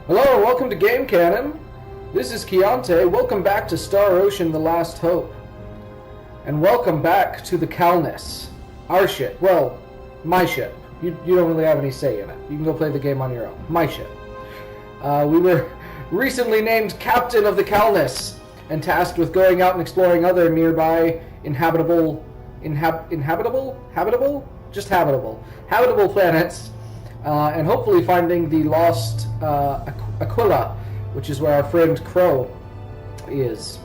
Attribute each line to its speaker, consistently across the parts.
Speaker 1: Hello, welcome to Game Canon. This is Keontae. Welcome back to Star Ocean: The Last Hope. And welcome back to the Calnus. Our ship. Well, my ship. You don't really have any say in it. You can go play the game on your own. My ship. We were recently named Captain of the Calnus and tasked with going out and exploring other nearby habitable planets, and hopefully finding the lost Aquila, which is where our friend Crow is.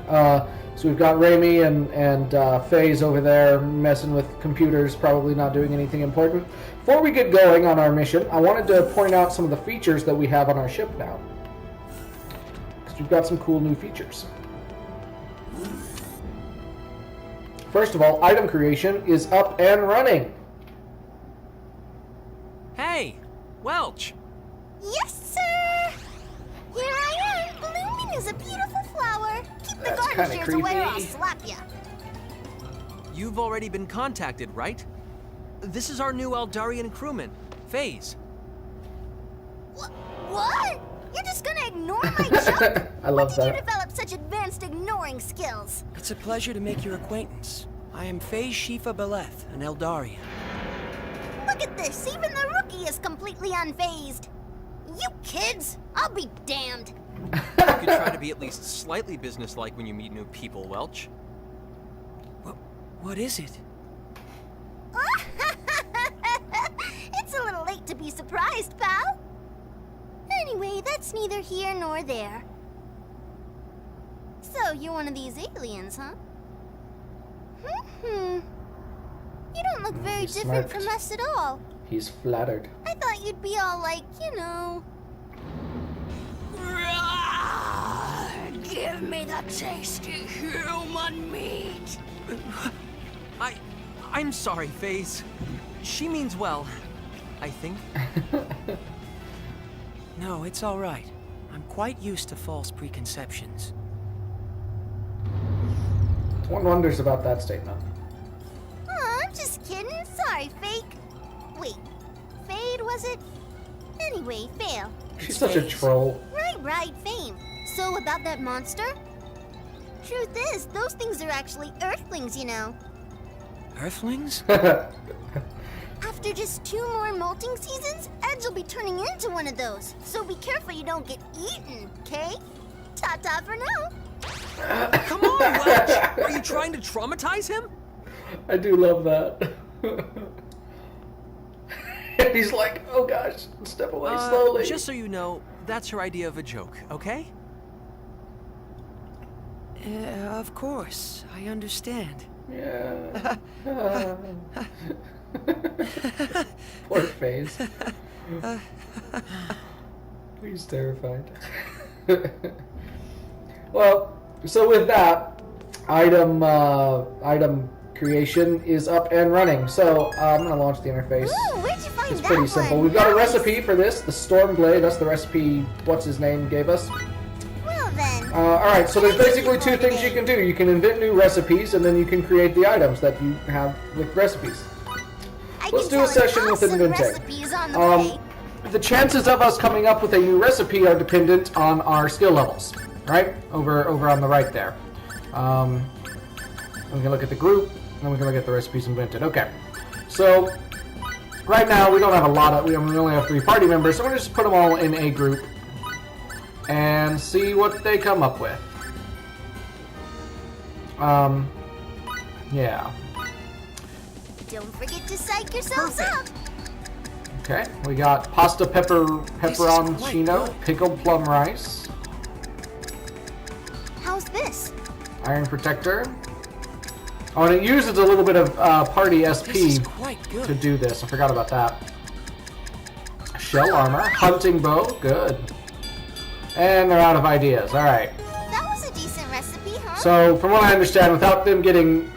Speaker 1: So we've got Raimi and FaZe over there messing with computers, probably not doing anything important. Before we get going on our mission, I wanted to point out some of the features that we have on our ship now, because we've got some cool new features. First of all, item creation is up and running.
Speaker 2: Hey, Welch!
Speaker 3: Yes, sir! Here I am, blooming as a beautiful flower. Keep the garden shears away or I'll slap ya.
Speaker 2: You've already been contacted, right? This is our new Eldarian crewman, FaZe.
Speaker 3: What? You're just gonna ignore my junk?
Speaker 1: I love that.
Speaker 3: When did you develop such advanced ignoring skills?
Speaker 4: It's a pleasure to make your acquaintance. I am FaZe Shifa Beleth, an Eldarian.
Speaker 3: Look at this, even the rookie is completely unfazed. You kids, I'll be damned.
Speaker 2: You can try to be at least slightly businesslike when you meet new people, Welch.
Speaker 4: What is it?
Speaker 3: It's a little late to be surprised, pal. Anyway, that's neither here nor there. So, you're one of these aliens, huh? You don't look very different from us at all.
Speaker 1: He's flattered.
Speaker 3: I thought you'd be all like, you know... Give me the tasty human meat.
Speaker 2: I'm sorry, FaZe. She means well, I think.
Speaker 4: No, it's all right. I'm quite used to false preconceptions.
Speaker 1: One wonders about that statement.
Speaker 3: Oh, I'm just kidding. Sorry, fake. Wait, Fade, was it? Anyway, fail.
Speaker 1: She's such a troll.
Speaker 3: Right, fame. So, about that monster? Truth is, those things are actually Earthlings, you know.
Speaker 4: Earthlings?
Speaker 3: After just 2 more molting seasons, Edge will be turning into one of those. So be careful you don't get eaten, okay? Ta-ta for now.
Speaker 2: Come on, Welch! Are you trying to traumatize him?
Speaker 1: I do love that. He's like, oh gosh, step away slowly.
Speaker 2: Just so you know, that's her idea of a joke, okay?
Speaker 4: Of course. I understand.
Speaker 1: Yeah. Poor FaZe. He's terrified. Well, so with that, item creation is up and running. So I'm gonna launch the interface.
Speaker 3: Ooh, where'd you find
Speaker 1: It's
Speaker 3: that
Speaker 1: pretty simple.
Speaker 3: one?
Speaker 1: We've got a
Speaker 3: Nice.
Speaker 1: recipe for this, the Storm Blade. That's the recipe. What's his name gave us.
Speaker 3: Well then.
Speaker 1: All right. So there's basically 2 things you can do. You can invent new recipes, and then you can create the items that you have with recipes. Let's do a session with inventing.
Speaker 3: Recipes on the way.
Speaker 1: The chances of us coming up with a new recipe are dependent on our skill levels, right? Over on the right there. We can look at the group, and we can look at the recipes invented. Okay, so right now we don't have a lot of. We only have 3 party members, so we're just put them all in a group and see what they come up with. Yeah.
Speaker 3: Don't forget to psych yourselves up.
Speaker 1: Okay, we got pasta pepperoncino, pickled plum rice,
Speaker 3: How's this?
Speaker 1: iron protector. Oh, and it uses a little bit of party
Speaker 4: This
Speaker 1: SP
Speaker 4: is quite good.
Speaker 1: to do this. I forgot about that. Shell armor, hunting bow, good. And they're out of ideas. All right.
Speaker 3: That was a decent recipe, huh?
Speaker 1: So, from what I understand, without them getting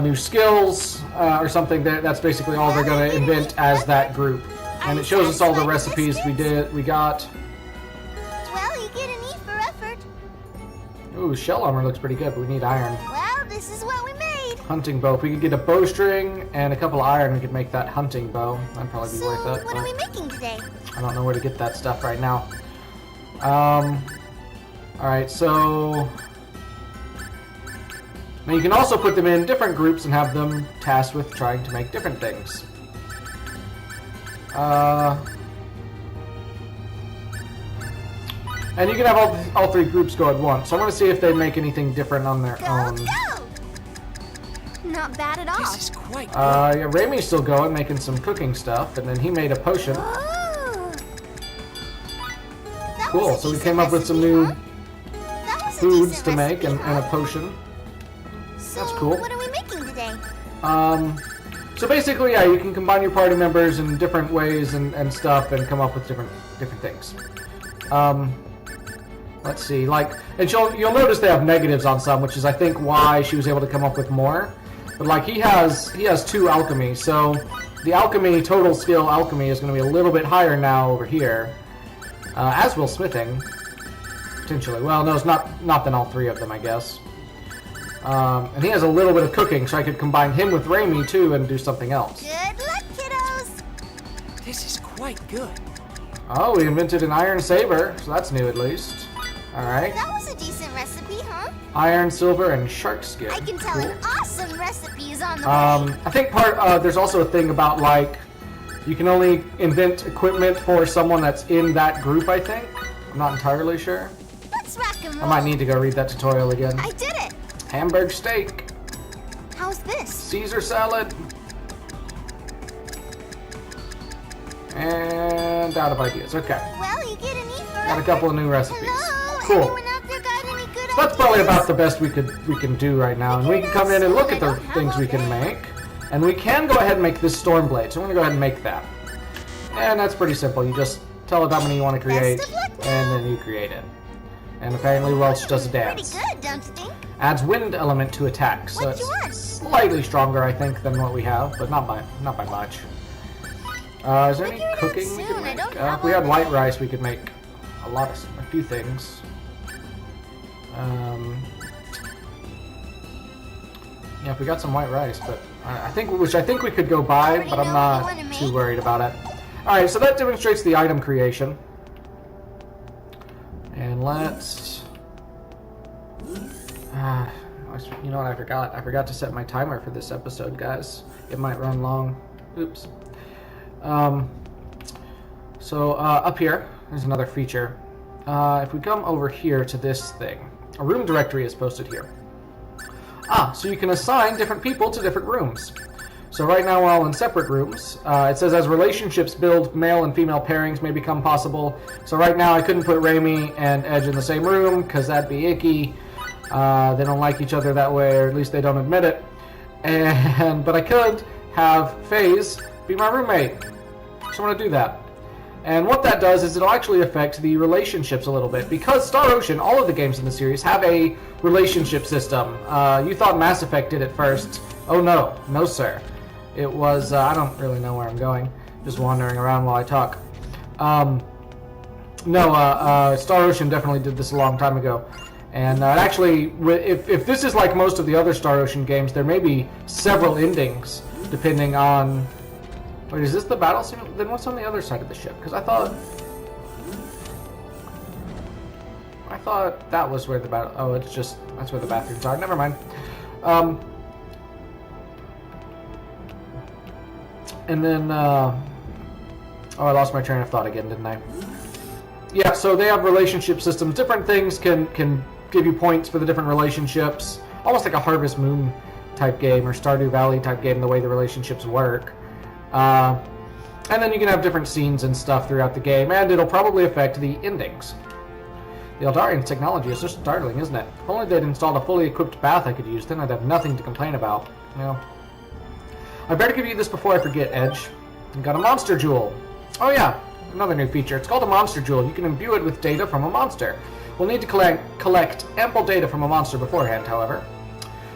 Speaker 1: new skills or something, that's basically all they're going to invent as that group. And it shows us all the recipes we got.
Speaker 3: Well, you get an E for effort.
Speaker 1: Ooh, shell armor looks pretty good, but we need iron.
Speaker 3: Well, this is what we made.
Speaker 1: Hunting bow. If we could get a bowstring and a couple of iron, we could make that hunting bow. That'd probably be
Speaker 3: So,
Speaker 1: worth it.
Speaker 3: what are we making today?
Speaker 1: I don't know where to get that stuff right now. Alright, so... Now you can also put them in different groups and have them tasked with trying to make different things. And you can have all three groups go at once. So I'm going to see if they make anything different on their own.
Speaker 3: Go! Not bad at all.
Speaker 4: This is quite good.
Speaker 1: Yeah, Raimi's still going, making some cooking stuff, and then he made a potion.
Speaker 3: Oh. That
Speaker 1: Cool,
Speaker 3: was a
Speaker 1: so we
Speaker 3: decent
Speaker 1: came up with some
Speaker 3: recipe,
Speaker 1: new
Speaker 3: huh? That was a
Speaker 1: foods
Speaker 3: decent
Speaker 1: to make
Speaker 3: recipe,
Speaker 1: and a
Speaker 3: huh?
Speaker 1: potion.
Speaker 3: So,
Speaker 1: That's cool.
Speaker 3: What are we making today?
Speaker 1: So basically, yeah, you can combine your party members in different ways and stuff and come up with different things. Let's see, like, and you'll notice they have negatives on some, which is I think why she was able to come up with more. But like he has 2 alchemy, so the alchemy total skill alchemy is going to be a little bit higher now over here, as will smithing potentially. Well, no, it's not than all 3 of them, I guess. And he has a little bit of cooking, so I could combine him with Raimi too and do something else.
Speaker 3: Good luck, kiddos.
Speaker 4: This is quite good.
Speaker 1: Oh, we invented an iron saber, so that's new at least. Alright.
Speaker 3: That was a decent recipe, huh?
Speaker 1: Iron, silver, and shark skin.
Speaker 3: I can tell
Speaker 1: Cool.
Speaker 3: an awesome recipe is on the way.
Speaker 1: I think there's also a thing about, like, you can only invent equipment for someone that's in that group, I think. I'm not entirely sure.
Speaker 3: Let's rock and roll.
Speaker 1: I might need to go read that tutorial again.
Speaker 3: I did it.
Speaker 1: Hamburg steak,
Speaker 3: How's this?
Speaker 1: Caesar salad, and out of ideas. Okay.
Speaker 3: Well, you get an E for
Speaker 1: Got a couple of new recipes.
Speaker 3: Hello?
Speaker 1: Cool.
Speaker 3: Anyone out there got any good
Speaker 1: So that's probably
Speaker 3: ideas?
Speaker 1: about the best we can do right now, and we can come in and look at the things we can make, and we can go ahead and make this storm blade. So I'm gonna go ahead and make that, and that's pretty simple. You just tell it how many you want to create,
Speaker 3: Best of luck now.
Speaker 1: and then you create it. And apparently Welch does a dance.
Speaker 3: Pretty good, don't you think?
Speaker 1: Adds wind element to attack, so
Speaker 3: What you want?
Speaker 1: it's slightly stronger, I think, than what we have, but not by much. Is there any
Speaker 3: Figure it out
Speaker 1: cooking we
Speaker 3: soon,
Speaker 1: could
Speaker 3: I
Speaker 1: make?
Speaker 3: don't
Speaker 1: If
Speaker 3: have
Speaker 1: we had
Speaker 3: all
Speaker 1: white
Speaker 3: day.
Speaker 1: rice, we could make a few things. Yeah, if we got some white rice, but I think we could go buy,
Speaker 3: Already
Speaker 1: but I'm
Speaker 3: know
Speaker 1: not
Speaker 3: what you wanna
Speaker 1: too
Speaker 3: make?
Speaker 1: worried about it. All right, so that demonstrates the item creation, and let's. You know what I forgot? I forgot to set my timer for this episode, guys. It might run long. Oops. So up here, there's another feature. If we come over here to this thing, a room directory is posted here. So you can assign different people to different rooms. So right now we're all in separate rooms. It says as relationships build, male and female pairings may become possible. So right now I couldn't put Raimi and Edge in the same room because that'd be icky. They don't like each other that way, or at least they don't admit it. But I could have FaZe be my roommate. So I'm going to do that. And what that does is it'll actually affect the relationships a little bit. Because Star Ocean, all of the games in the series, have a relationship system. You thought Mass Effect did it first. Oh no. No sir. It was, I don't really know where I'm going. Just wandering around while I talk. Star Ocean definitely did this a long time ago. And actually, if this is like most of the other Star Ocean games, there may be several endings, depending on... Wait, is this the battle scene? Then what's on the other side of the ship? Because I thought that was where the battle... Oh, that's where the bathrooms are. Never mind. And then... Oh, I lost my train of thought again, didn't I? Yeah, so they have relationship systems. Different things can give you points for the different relationships. Almost like a Harvest Moon type game or Stardew Valley type game, the way the relationships work. And then you can have different scenes and stuff throughout the game, and it'll probably affect the endings. The Eldarian technology is just startling, isn't it? If only they'd installed a fully equipped bath I could use, then I'd have nothing to complain about. Well, I better give you this before I forget, Edge. I got a monster jewel. Oh yeah, another new feature. It's called a monster jewel. You can imbue it with data from a monster. We'll need to collect ample data from a monster beforehand, however.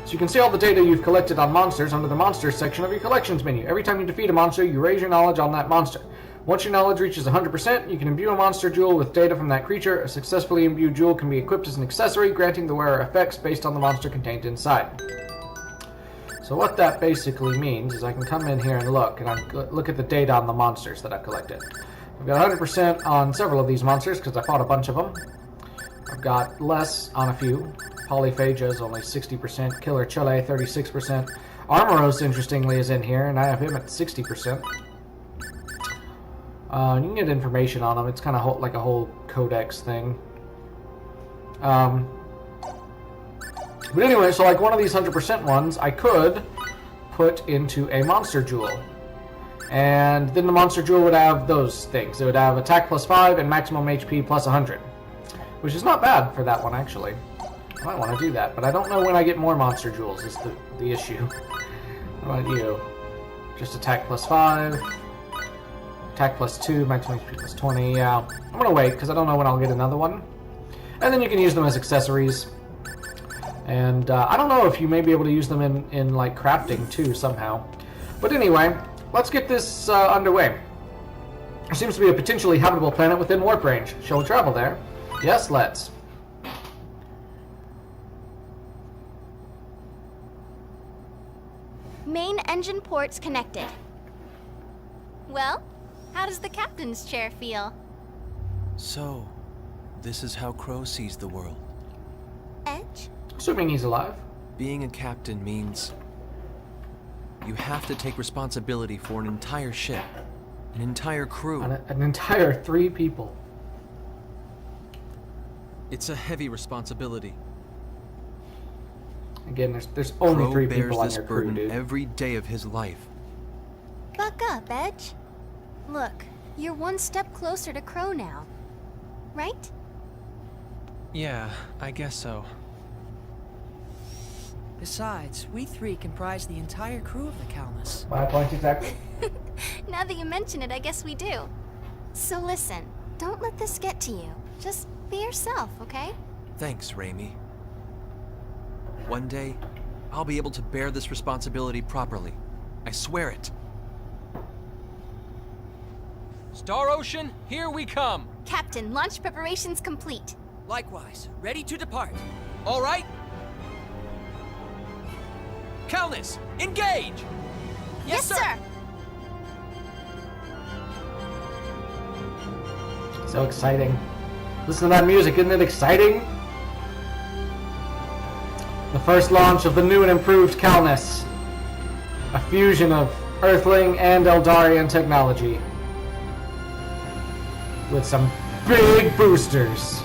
Speaker 1: So you can see all the data you've collected on monsters under the monsters section of your collections menu. Every time you defeat a monster, you raise your knowledge on that monster. Once your knowledge reaches 100%, you can imbue a monster jewel with data from that creature. A successfully imbued jewel can be equipped as an accessory, granting the wearer effects based on the monster contained inside. So what that basically means is I can come in here and look at the data on the monsters that I've collected. I've got 100% on several of these monsters because I fought a bunch of them. I've got less on a few. Polyphagia is only 60%. Killer Chile, 36%. Armoros, interestingly, is in here, and I have him at 60%. You can get information on him. It's kind of like a whole codex thing. But anyway, so like one of these 100% ones, I could put into a monster jewel. And then the monster jewel would have those things. It would have attack plus 5 and maximum HP plus 100. Which is not bad for that one, actually. I might want to do that, but I don't know when I get more monster jewels is the issue. What about you? Just attack plus 5. Attack plus 2, maximum HP plus 20, yeah. I'm going to wait, because I don't know when I'll get another one. And then you can use them as accessories. And I don't know if you may be able to use them in like, crafting, too, somehow. But anyway, let's get this underway. There seems to be a potentially habitable planet within warp range. Shall we travel there? Yes, let's.
Speaker 3: Main engine ports connected. Well, how does the captain's chair feel?
Speaker 4: So, this is how Crow sees the world.
Speaker 3: Edge?
Speaker 1: Assuming he's alive.
Speaker 4: Being a captain means you have to take responsibility for an entire ship, an entire crew.
Speaker 1: An entire 3 people.
Speaker 2: It's a heavy responsibility.
Speaker 1: Again, there's only
Speaker 4: Crow
Speaker 1: 3
Speaker 4: bears
Speaker 1: people on
Speaker 4: this
Speaker 1: your crew,
Speaker 4: burden
Speaker 1: dude.
Speaker 4: every day of his life.
Speaker 3: Buck up, Edge. Look, you're one step closer to Crow now. Right?
Speaker 5: Yeah, I guess so.
Speaker 4: Besides, we 3 comprise the entire crew of the Calnus.
Speaker 1: 5 points exactly.
Speaker 3: Now that you mention it, I guess we do. So listen, don't let this get to you. Just be yourself, okay?
Speaker 4: Thanks, Raimi. One day, I'll be able to bear this responsibility properly. I swear it.
Speaker 2: Star Ocean, here we come!
Speaker 3: Captain, launch preparations complete.
Speaker 4: Likewise, ready to depart.
Speaker 2: All right? Calnus, engage!
Speaker 3: Yes, sir!
Speaker 1: So exciting. Listen to that music, isn't it exciting? The first launch of the new and improved Calnus. A fusion of Earthling and Eldarian technology. With some big boosters.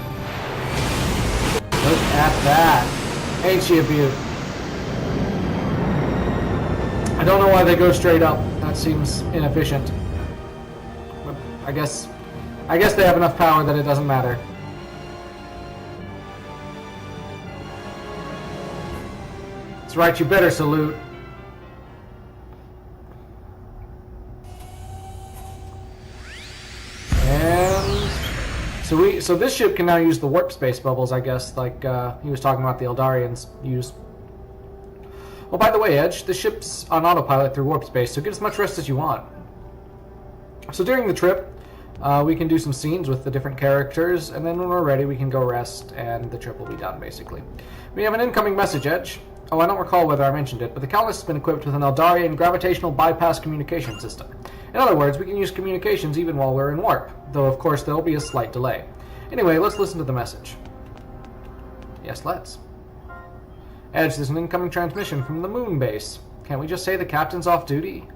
Speaker 1: Look at that. Ain't she a beaut? I don't know why they go straight up. That seems inefficient. But I guess they have enough power that it doesn't matter. That's right, you better salute. And so this ship can now use the warp space bubbles, I guess, like he was talking about the Eldarians use. Well, by the way, Edge, the ship's on autopilot through warp space, so get as much rest as you want. So during the trip, we can do some scenes with the different characters, and then when we're ready, we can go rest, and the trip will be done, basically. We have an incoming message, Edge. Oh, I don't recall whether I mentioned it, but the Calnus has been equipped with an Eldarian gravitational bypass communication system. In other words, we can use communications even while we're in warp, though of course there will be a slight delay. Anyway, let's listen to the message. Yes, let's. Edge, there's an incoming transmission from the moon base. Can't we just say the captain's off duty?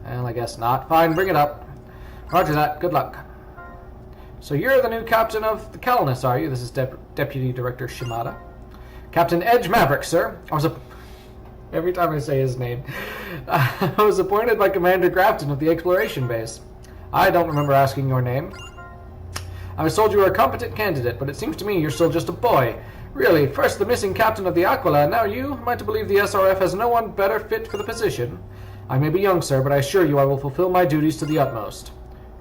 Speaker 1: Well, I guess not. Fine, bring it up. Roger that. Good luck. So you're the new captain of the Calnus, are you? This is Deputy Director Shimada. Captain Edge Maverick, sir. Every time I say his name. I was appointed by Commander Grafton of the Exploration Base. I don't remember asking your name. I was told you were a competent candidate, but it seems to me you're still just a boy. Really, first the missing captain of the Aquila, and now you? Am I to believe the SRF has no one better fit for the position? I may be young, sir, but I assure you I will fulfill my duties to the utmost.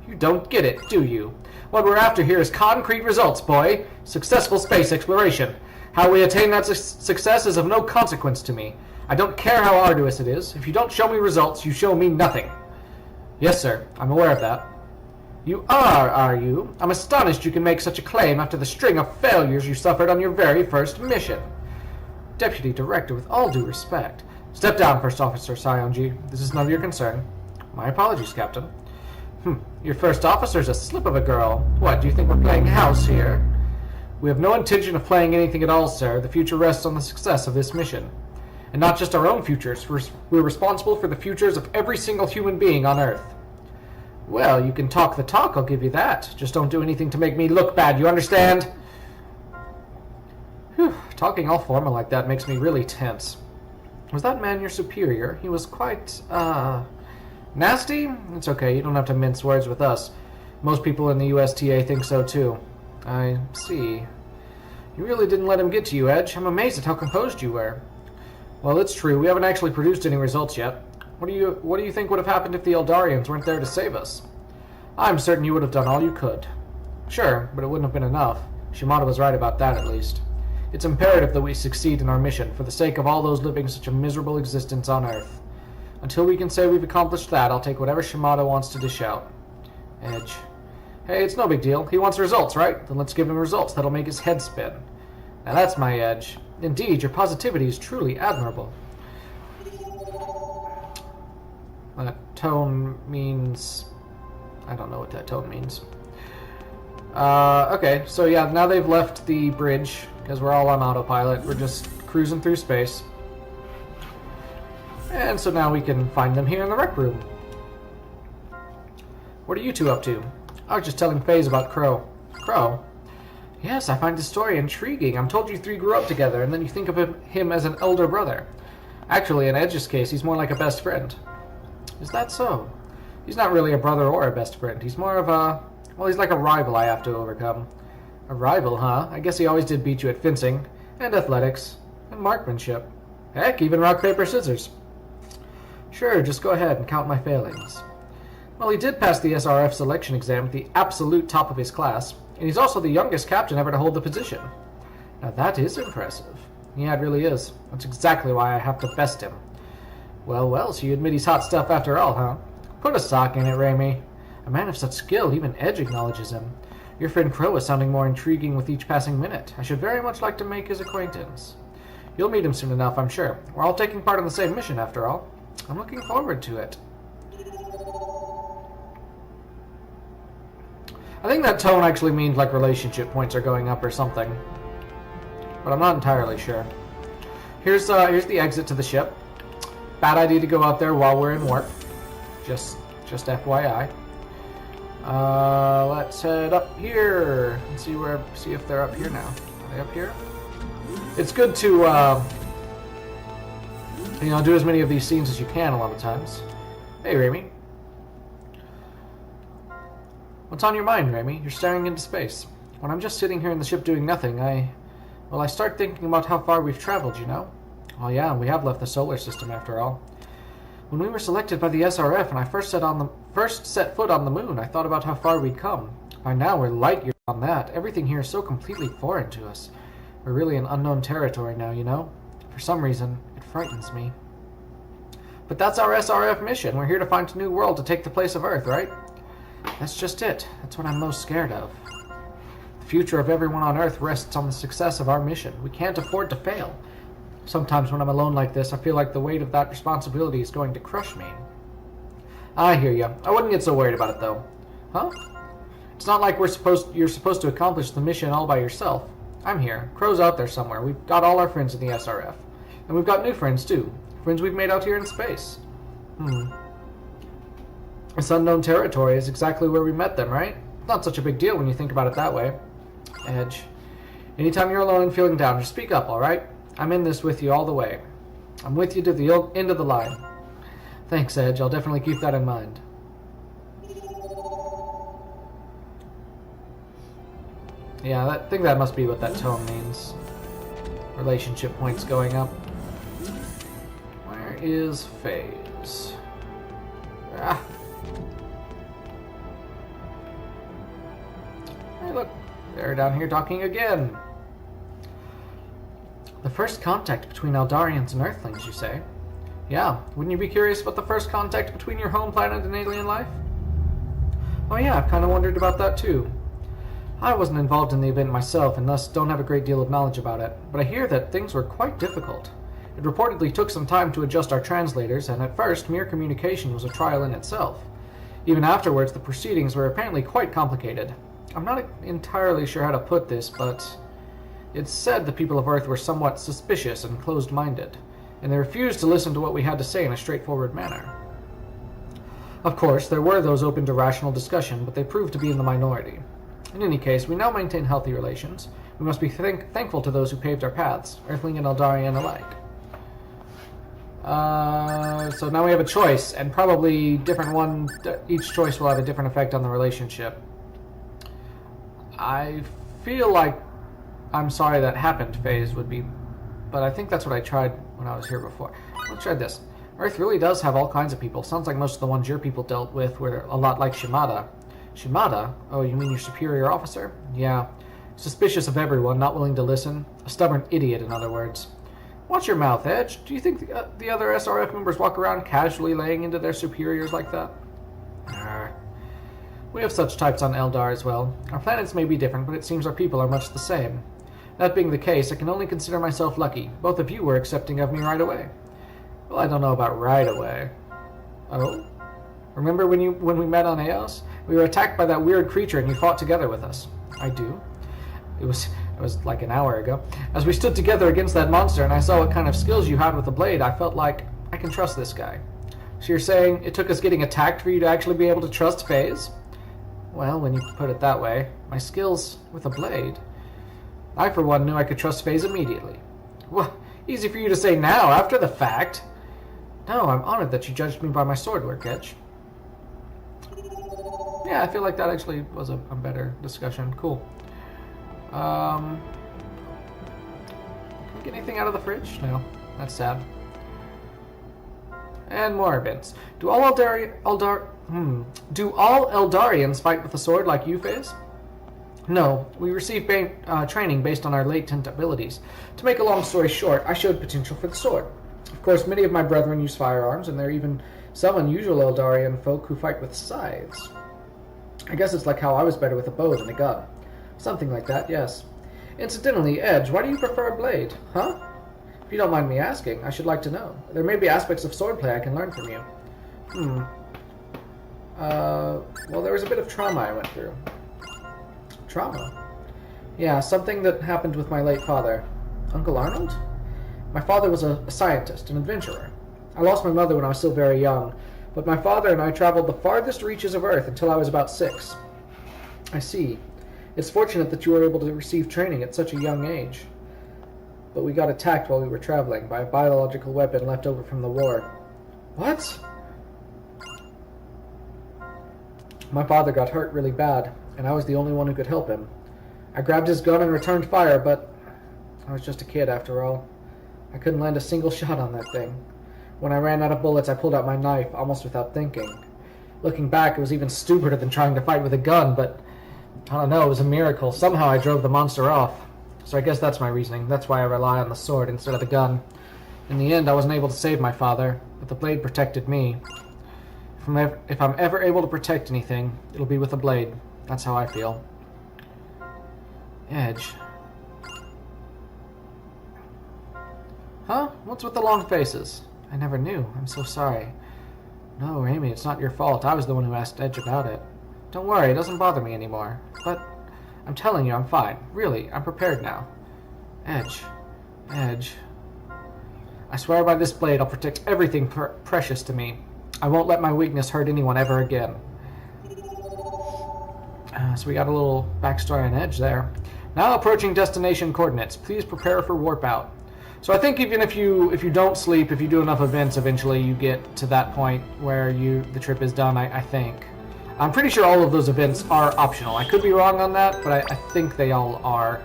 Speaker 1: You don't get it, do you? What we're after here is concrete results, boy. Successful space exploration. How we attain that success is of no consequence to me. I don't care how arduous it is. If you don't show me results, you show me nothing. Yes, sir. I'm aware of that. You are you? I'm astonished you can make such a claim after the string of failures you suffered on your very first mission. Deputy Director, with all due respect. Step down, First Officer Sionji. This is none of your concern. My apologies, Captain. Your first officer's a slip of a girl. What, do you think we're playing house here? We have no intention of playing anything at all, sir. The future rests on the success of this mission. And not just our own futures. We're responsible for the futures of every single human being on Earth. Well, you can talk the talk, I'll give you that. Just don't do anything to make me look bad, you understand? Whew, talking all formal like that makes me really tense. Was that man your superior? He was quite, nasty? It's okay, you don't have to mince words with us. Most people in the USTA think so too. I see. You really didn't let him get to you, Edge. I'm amazed at how composed you were. Well, it's true. We haven't actually produced any results yet. What do you think would have happened if the Eldarians weren't there to save us? I'm certain you would have done all you could. Sure, but it wouldn't have been enough. Shimada was right about that, at least. It's imperative that we succeed in our mission, for the sake of all those living such a miserable existence on Earth. Until we can say we've accomplished that, I'll take whatever Shimada wants to dish out. Edge. Hey, it's no big deal. He wants results, right? Then let's give him results that'll make his head spin. Now that's my Edge. Indeed, your positivity is truly admirable. That tone means... I don't know what that tone means. Okay, so yeah, now they've left the bridge, because we're all on autopilot. We're just cruising through space. And so now we can find them here in the rec room. What are you two up to? I was just telling FaZe about Crow. Crow? Yes, I find his story intriguing. I'm told you three grew up together, and then you think of him as an elder brother. Actually, in Edge's case, he's more like a best friend. Is that so? He's not really a brother or a best friend. He's more of a... well, he's like a rival I have to overcome. A rival, huh? I guess he always did beat you at fencing, and athletics, and marksmanship. Heck, even rock, paper, scissors. Sure, just go ahead and count my failings. Well, he did pass the SRF selection exam at the absolute top of his class, and he's also the youngest captain ever to hold the position. Now that is impressive. Yeah, it really is. That's exactly why I have to best him. Well, so you admit he's hot stuff after all, huh? Put a sock in it, Raimi. A man of such skill, even Edge acknowledges him. Your friend Crow is sounding more intriguing with each passing minute. I should very much like to make his acquaintance. You'll meet him soon enough, I'm sure. We're all taking part in the same mission, after all. I'm looking forward to it. I think that tone actually means like relationship points are going up or something. But I'm not entirely sure. Here's the exit to the ship. Bad idea to go out there while we're in warp. Just FYI. Let's head up here and see if they're up here now. Are they up here? It's good to do as many of these scenes as you can a lot of times. Hey, Raimi. What's on your mind, Raimi? You're staring into space. When I'm just sitting here in the ship doing nothing, I start thinking about how far we've traveled, you know? Well, yeah, we have left the solar system after all. When we were selected by the SRF and I first set foot on the moon, I thought about how far we'd come. By now, we're light years on that. Everything here is so completely foreign to us. We're really in unknown territory now, you know? For some reason, it frightens me. But that's our SRF mission. We're here to find a new world to take the place of Earth, right? That's just it. That's what I'm most scared of. The future of everyone on Earth rests on the success of our mission. We can't afford to fail. Sometimes when I'm alone like this, I feel like the weight of that responsibility is going to crush me. I hear you. I wouldn't get so worried about it, though. Huh? It's not like you're supposed to accomplish the mission all by yourself. I'm here. Crow's out there somewhere. We've got all our friends in the SRF. And we've got new friends, too. Friends we've made out here in space. This unknown territory is exactly where we met them, right? Not such a big deal when you think about it that way. Edge. Anytime you're alone and feeling down, just speak up, alright? I'm in this with you all the way. I'm with you to the end of the line. Thanks, Edge. I'll definitely keep that in mind. Yeah, I think that must be what that tone means. Relationship points going up. Where is FaZe? Ah. Hey, look. They're down here talking again. The first contact between Eldarians and Earthlings, you say? Yeah, wouldn't you be curious about the first contact between your home planet and alien life? Oh yeah, I've kind of wondered about that too. I wasn't involved in the event myself and thus don't have a great deal of knowledge about it, but I hear that things were quite difficult. It reportedly took some time to adjust our translators, and at first, mere communication was a trial in itself. Even afterwards, the proceedings were apparently quite complicated. I'm not entirely sure how to put this, but it's said the people of Earth were somewhat suspicious and closed-minded, and they refused to listen to what we had to say in a straightforward manner. Of course, there were those open to rational discussion, but they proved to be in the minority. In any case, we now maintain healthy relations. We must be thankful to those who paved our paths, Earthling and Eldarian alike. So now we have a choice, and probably different one. Each choice will have a different effect on the relationship. I feel like I'm sorry that happened phase would be, but I think that's what I tried when I was here before. Let's try this. Earth really does have all kinds of people. Sounds like most of the ones your people dealt with were a lot like Shimada. Shimada? Oh, you mean your superior officer? Yeah. Suspicious of everyone, not willing to listen. A stubborn idiot, in other words. Watch your mouth, Edge. Do you think the other SRF members walk around casually laying into their superiors like that? We have such types on Eldar as well. Our planets may be different, but it seems our people are much the same. That being the case, I can only consider myself lucky. Both of you were accepting of me right away. Well, I don't know about right away. Oh? Remember when we met on Eos? We were attacked by that weird creature and you fought together with us. I do. It was like an hour ago. As we stood together against that monster and I saw what kind of skills you had with the blade, I felt like I can trust this guy. So you're saying it took us getting attacked for you to actually be able to trust FaZe? Well, when you put it that way, my skills with a blade. I, for one, knew I could trust FaZe immediately. Well, easy for you to say now, after the fact. No, I'm honored that you judged me by my sword work, Edge. Yeah, I feel like that actually was a better discussion. Cool. Can we get anything out of the fridge? No, that's sad. And more events. Do all Eldarians fight with a sword like you, FaZe? No, we receive training based on our latent abilities. To make a long story short, I showed potential for the sword. Of course, many of my brethren use firearms, and there are even some unusual Eldarian folk who fight with scythes. I guess it's like how I was better with a bow than a gun. Something like that, yes. Incidentally, Edge, why do you prefer a blade? Huh? If you don't mind me asking, I should like to know. There may be aspects of swordplay I can learn from you. Well, there was a bit of trauma I went through. Trauma? Yeah, something that happened with my late father. Uncle Arnold? My father was a scientist, an adventurer. I lost my mother when I was still very young, but my father and I traveled the farthest reaches of Earth until I was about 6. I see. It's fortunate that you were able to receive training at such a young age. But we got attacked while we were traveling by a biological weapon left over from the war. What? My father got hurt really bad, and I was the only one who could help him. I grabbed his gun and returned fire, but I was just a kid after all. I couldn't land a single shot on that thing. When I ran out of bullets, I pulled out my knife, almost without thinking. Looking back, it was even stupider than trying to fight with a gun, but I don't know, it was a miracle. Somehow I drove the monster off. So I guess that's my reasoning. That's why I rely on the sword instead of the gun. In the end, I wasn't able to save my father, but the blade protected me. If I'm ever able to protect anything, it'll be with a blade. That's how I feel. Edge. Huh? What's with the long faces? I never knew. I'm so sorry. No, Amy, it's not your fault. I was the one who asked Edge about it. Don't worry, it doesn't bother me anymore. But I'm telling you, I'm fine. Really, I'm prepared now. Edge. Edge. I swear by this blade I'll protect everything precious to me. I won't let my weakness hurt anyone ever again. So we got a little backstory on Edge there. Now approaching destination coordinates. Please prepare for warp out. So I think even if you don't sleep, if you do enough events, eventually you get to that point where the trip is done, I think. I'm pretty sure all of those events are optional. I could be wrong on that, but I think they all are.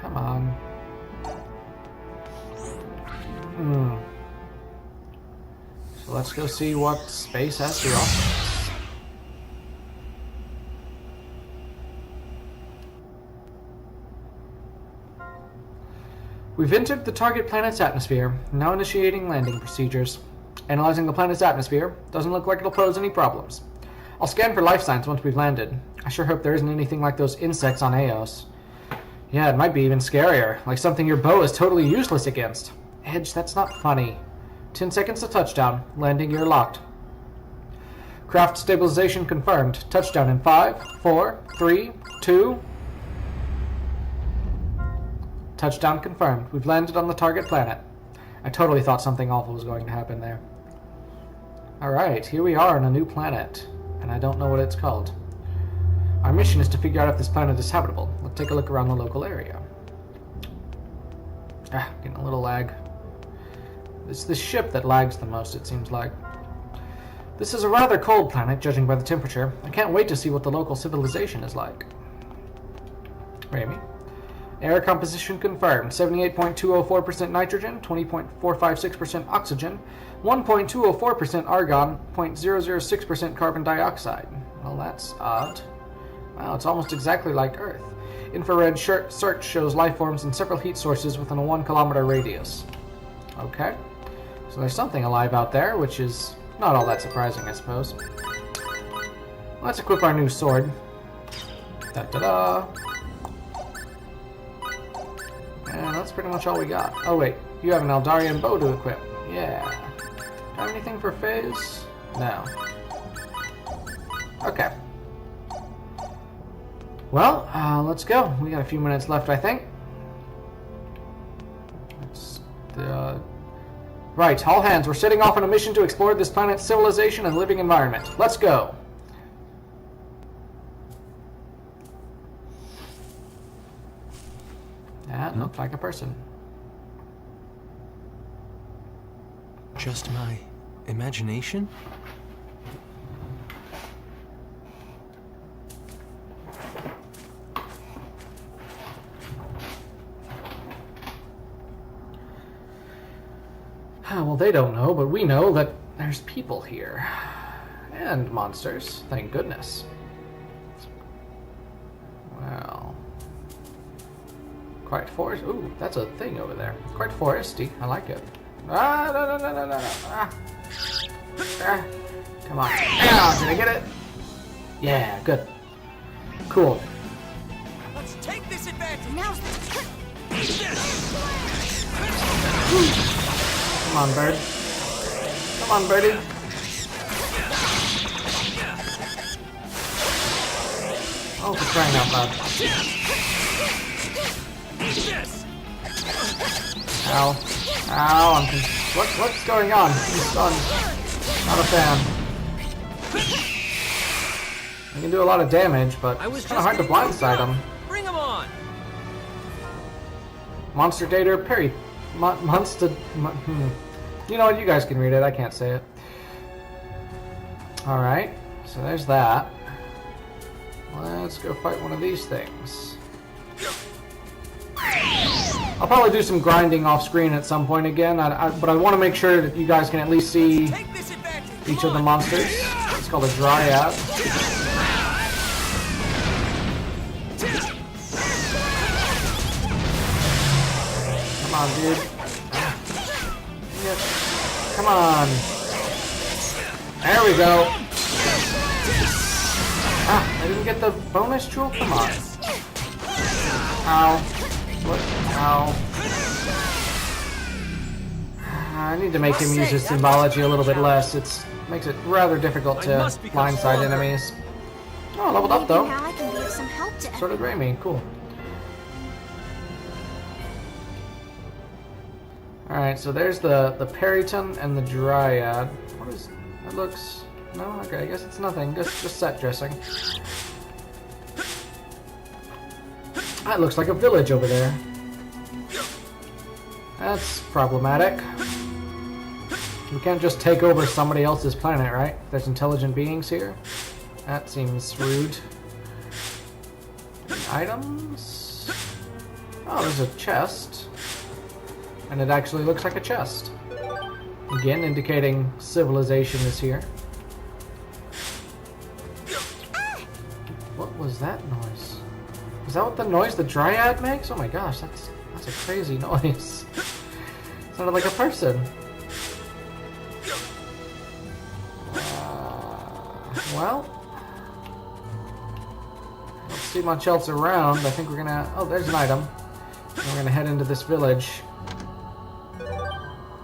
Speaker 1: Come on. So let's go see what space has to offer. We've entered the target planet's atmosphere, now initiating landing procedures. Analyzing the planet's atmosphere, doesn't look like it'll pose any problems. I'll scan for life signs once we've landed. I sure hope there isn't anything like those insects on Eos. Yeah, it might be even scarier. Like something your bow is totally useless against. Edge, that's not funny. 10 seconds to touchdown. Landing gear locked. Craft stabilization confirmed. Touchdown in 5, 4, 3, 2... Touchdown confirmed. We've landed on the target planet. I totally thought something awful was going to happen there. Alright, here we are on a new planet. And I don't know what it's called. Our mission is to figure out if this planet is habitable. Let's take a look around the local area. Getting a little lag. It's this ship that lags the most, it seems like. This is a rather cold planet, judging by the temperature. I can't wait to see what the local civilization is like. Raimi. Air composition confirmed. 78.204% nitrogen, 20.456% oxygen, 1.204% argon, 0.006% carbon dioxide. Well, that's odd. Wow, it's almost exactly like Earth. Infrared search shows life forms in several heat sources within a 1 kilometer radius. Okay. So there's something alive out there, which is not all that surprising, I suppose. Let's equip our new sword. Da-da-da. And that's pretty much all we got. Oh wait, you have an Eldarian bow to equip. Yeah. Do I have anything for Phase? No. Okay. Well, let's go. We got a few minutes left, I think. Right, all hands, we're setting off on a mission to explore this planet's civilization and living environment. Let's go. That looked like a person.
Speaker 4: Just my imagination?
Speaker 1: Well, they don't know, but we know that there's people here. And monsters, thank goodness. Well... Quite forest. Ooh, that's a thing over there. Quite foresty. I like it. Ah, no. Come on. Ah, did I get it? Yeah, good. Cool.
Speaker 2: Let's take this advantage.
Speaker 3: Now,
Speaker 1: Come on, bird. Come on, birdie. Oh, for crying out loud. Ow. Ow, what's going on? I'm stunned. Not a fan. I can do a lot of damage, but it's kind of hard to blindside them.
Speaker 2: Bring him on.
Speaker 1: Monster Dater Perry. You know what? You guys can read it. I can't say it. Alright. So there's that. Let's go fight one of these things. I'll probably do some grinding off screen at some point again, but I want to make sure that you guys can at least see each of the monsters. It's called a dryad. Come on, dude. Come on. There we go. I didn't get the bonus jewel? Come on. Ow. What? Ow. I need to make him use his symbology a little bit less. It makes it rather difficult to blindside enemies. Oh, leveled up though.
Speaker 3: now I can be of some help to
Speaker 1: So did Raimi. Cool. Alright, so there's the Periton and the Dryad. What is... That looks... No? Okay, I guess it's nothing. Just set dressing. That looks like a village over there. That's problematic. We can't just take over somebody else's planet, right? There's intelligent beings here. That seems rude. Items? Oh, there's a chest. And it actually looks like a chest. Again, indicating civilization is here. What was that noise? Is that what the noise the Dryad makes? Oh my gosh, that's a crazy noise. Sounded like a person. Well, let's see much else around. I think we're gonna... Oh, there's an item. And we're gonna head into this village.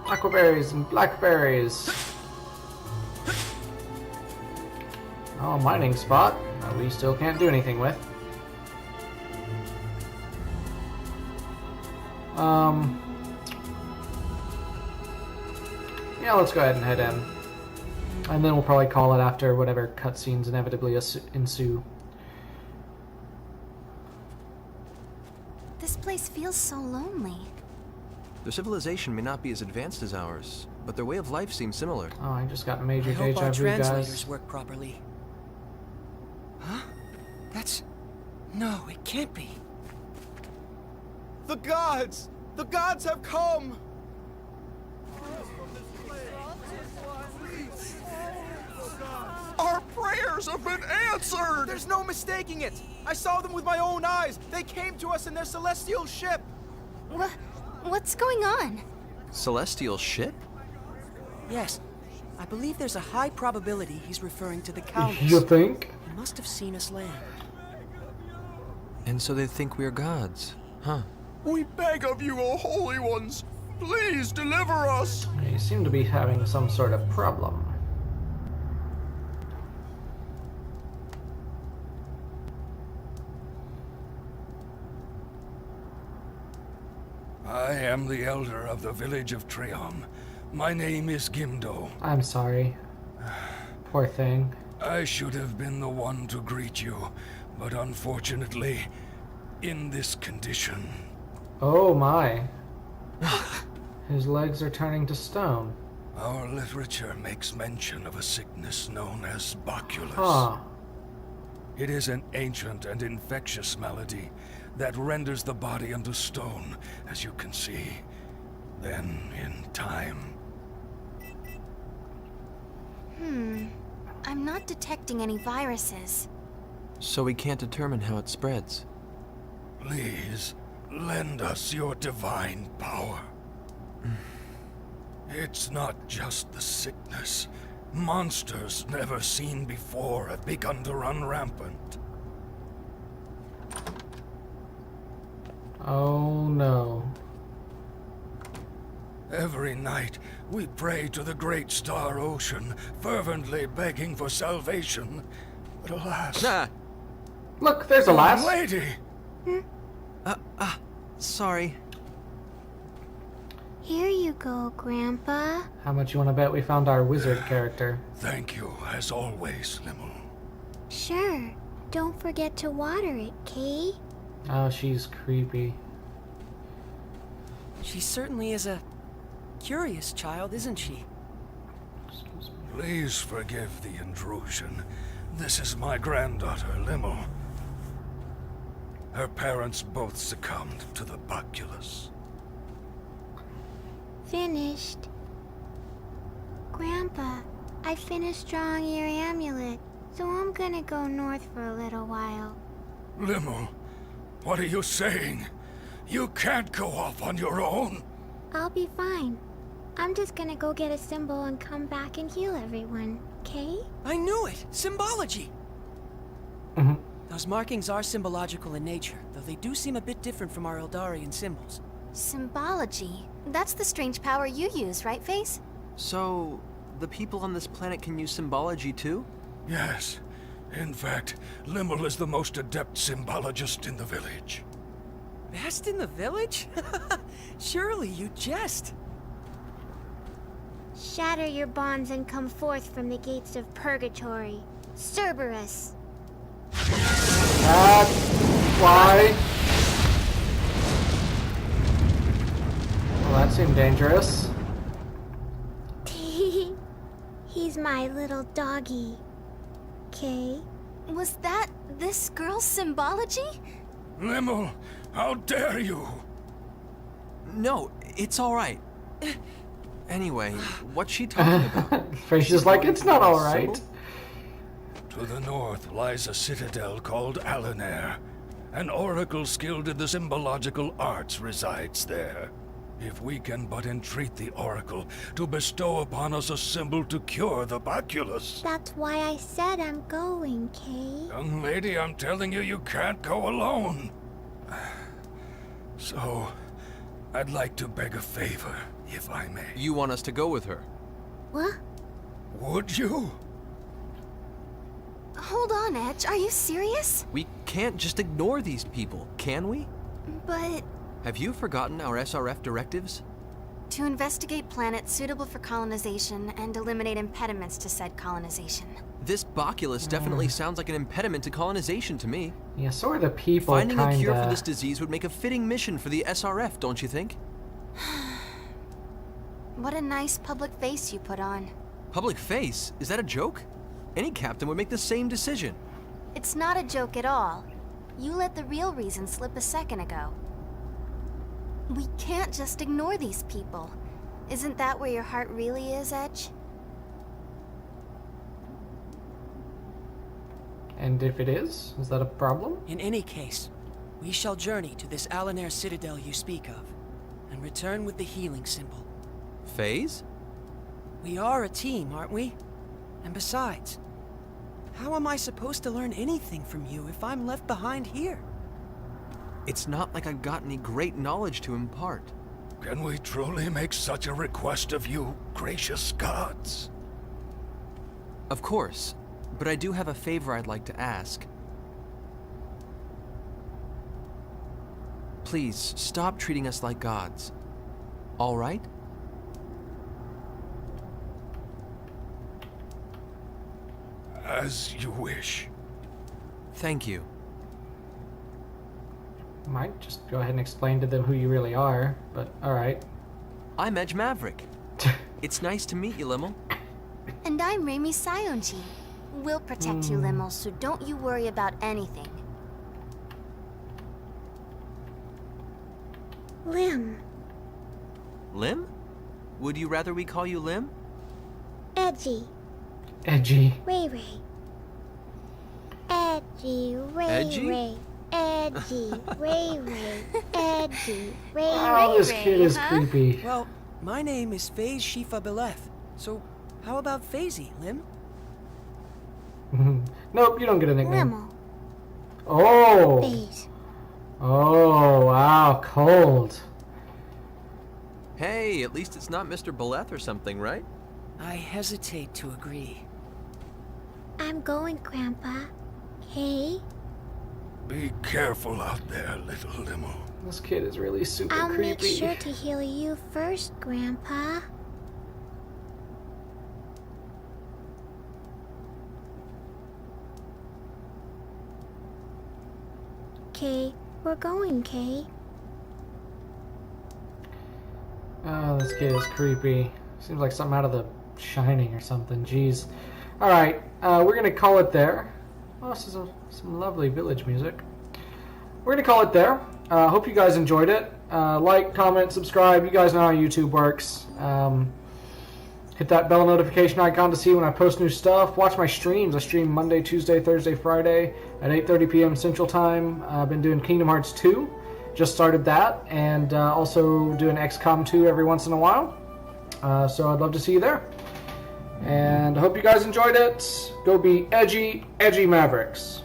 Speaker 1: Aquaberries and blackberries. Oh, mining spot. We still can't do anything with. Yeah, let's go ahead and head in. And then we'll probably call it after whatever cutscenes inevitably ensue.
Speaker 3: This place feels so lonely.
Speaker 4: Their civilization may not be as advanced as ours, but their way of life seems similar.
Speaker 1: Oh, I just got major
Speaker 6: I hope
Speaker 1: deja
Speaker 6: our
Speaker 1: vu,
Speaker 6: translators
Speaker 1: guys.
Speaker 6: work properly. Huh? That's... No, it can't be.
Speaker 7: The gods! The gods have come! Our prayers have been answered! There's no mistaking it! I saw them with my own eyes! They came to us in their celestial ship!
Speaker 3: What's going on?
Speaker 4: Celestial ship?
Speaker 6: Yes, I believe there's a high probability he's referring to the Countess.
Speaker 1: You think?
Speaker 6: He must have seen us land.
Speaker 4: And so they think we're gods, huh?
Speaker 7: We beg of you, O holy ones! Please deliver us!
Speaker 1: You seem to be having some sort of problem.
Speaker 8: I am the elder of the village of Triom. My name is Gimdo.
Speaker 1: I'm sorry. Poor thing.
Speaker 8: I should have been the one to greet you, but unfortunately, in this condition.
Speaker 1: Oh my. His legs are turning to stone.
Speaker 8: Our literature makes mention of a sickness known as baculus.
Speaker 1: Huh.
Speaker 8: It is an ancient and infectious malady that renders the body unto stone, as you can see. Then, in time...
Speaker 3: I'm not detecting any viruses.
Speaker 4: So we can't determine how it spreads.
Speaker 8: Please, lend us your divine power. It's not just the sickness. Monsters never seen before have begun to run rampant.
Speaker 1: Oh no.
Speaker 8: Every night, we pray to the great star ocean, fervently begging for salvation. But alas...
Speaker 4: Ah!
Speaker 1: Look, there's a lass.
Speaker 8: Lady!
Speaker 4: Sorry.
Speaker 3: Here you go, Grandpa.
Speaker 1: How much you want to bet we found our wizard character?
Speaker 8: Thank you, as always, Limmel.
Speaker 3: Sure. Don't forget to water it, Kay.
Speaker 1: Oh, she's creepy.
Speaker 6: She certainly is a curious child, isn't she?
Speaker 8: Please forgive the intrusion. This is my granddaughter, Limmel. Her parents both succumbed to the baculus.
Speaker 3: Finished. Grandpa, I finished drawing your amulet, so I'm gonna go north for a little while.
Speaker 8: Limmel, what are you saying? You can't go off on your own.
Speaker 3: I'll be fine. I'm just gonna go get a symbol and come back and heal everyone, okay?
Speaker 6: I knew it! Symbology!
Speaker 1: Mhm.
Speaker 6: Those markings are symbological in nature, though they do seem a bit different from our Eldarian symbols.
Speaker 3: Symbology. That's the strange power you use, right, Face?
Speaker 4: So, the people on this planet can use symbology too?
Speaker 8: Yes. In fact, Limmel is the most adept symbologist in the village.
Speaker 6: Best in the village? Surely you jest.
Speaker 3: Shatter your bonds and come forth from the gates of purgatory. Cerberus.
Speaker 1: Why? Well, that seemed dangerous.
Speaker 3: He's my little doggy. Okay? Was that this girl's symbology?
Speaker 8: Limmel, how dare you?
Speaker 4: No, it's all right. Anyway, what's she talking about?
Speaker 1: Face is like, it's not alright.
Speaker 4: Symbol?
Speaker 8: To the north lies a citadel called Alanair. An oracle skilled in the symbological arts resides there. If we can but entreat the Oracle to bestow upon us a symbol to cure the baculus.
Speaker 3: That's why I said I'm going, Kay.
Speaker 8: Young lady, I'm telling you, you can't go alone. So, I'd like to beg a favor, if I may.
Speaker 4: You want us to go with her?
Speaker 3: What?
Speaker 8: Would you?
Speaker 9: Hold on, Edge. Are you serious?
Speaker 4: We can't just ignore these people, can we?
Speaker 9: But
Speaker 4: Have you forgotten our SRF directives?
Speaker 9: to investigate planets suitable for colonization and eliminate impediments to said colonization.
Speaker 4: This baculus definitely sounds like an impediment to colonization to me.
Speaker 1: Yeah, so are the people.
Speaker 4: Finding a cure for
Speaker 1: kinda.
Speaker 4: this disease would make a fitting mission for the SRF, don't you think?
Speaker 9: What a nice public face you put on.
Speaker 4: Public face? Is that a joke? Any captain would make the same decision.
Speaker 9: It's not a joke at all. You let the real reason slip a second ago. We can't just ignore these people. Isn't that where your heart really is, Edge?
Speaker 1: And if it is that a problem?
Speaker 6: In any case, we shall journey to this Alanair citadel you speak of, and return with the healing symbol.
Speaker 4: Phase?
Speaker 6: We are a team, aren't we? And besides, how am I supposed to learn anything from you if I'm left behind here?
Speaker 4: It's not like I've got any great knowledge to impart.
Speaker 8: Can we truly make such a request of you, gracious gods?
Speaker 4: Of course, but I do have a favor I'd like to ask. Please, stop treating us like gods. All right?
Speaker 8: As you wish.
Speaker 4: Thank you.
Speaker 1: Might just go ahead and explain to them who you really are, but alright.
Speaker 4: I'm Edge Maverick. It's nice to meet you, Limmel.
Speaker 3: And I'm Raimi Sionji. We'll protect you, Limmel, so don't you worry about anything. Lim.
Speaker 4: Lim? Would you rather we call you Lim?
Speaker 3: Edgy.
Speaker 1: Edgy.
Speaker 3: Ray Ray. Edgy. Ray
Speaker 4: Edgy?
Speaker 3: Ray. Edgy. Ray Ray. Edgy. Ray
Speaker 1: Oh, this
Speaker 3: Ray,
Speaker 1: kid is
Speaker 3: huh?
Speaker 1: creepy.
Speaker 6: Well, my name is Phase Shifa Beleth, so how about Phasey, Lim?
Speaker 1: Nope, you don't get a nickname.
Speaker 3: Limmel.
Speaker 1: Oh.
Speaker 3: Phase.
Speaker 1: Oh, wow, cold.
Speaker 4: Hey, at least it's not Mr. Beleth or something, right?
Speaker 6: I hesitate to agree.
Speaker 3: I'm going, Grandpa. Hey?
Speaker 8: Be careful out there, little limo.
Speaker 1: This kid is really super
Speaker 3: I'll
Speaker 1: creepy.
Speaker 3: make sure to heal you first, Grandpa. Kay, we're going, Kay.
Speaker 1: Oh, this kid is creepy. Seems like something out of The Shining or something. Jeez. Alright, we're going to call it there. Oh, this is some lovely village music. We're going to call it there. Hope you guys enjoyed it. Like, comment, subscribe. You guys know how YouTube works. Hit that bell notification icon to see when I post new stuff. Watch my streams. I stream Monday, Tuesday, Thursday, Friday at 8:30 p.m. Central Time. I've been doing Kingdom Hearts 2. Just started that. And also doing XCOM 2 every once in a while. So I'd love to see you there. And I hope you guys enjoyed it. Go be edgy, edgy Mavericks.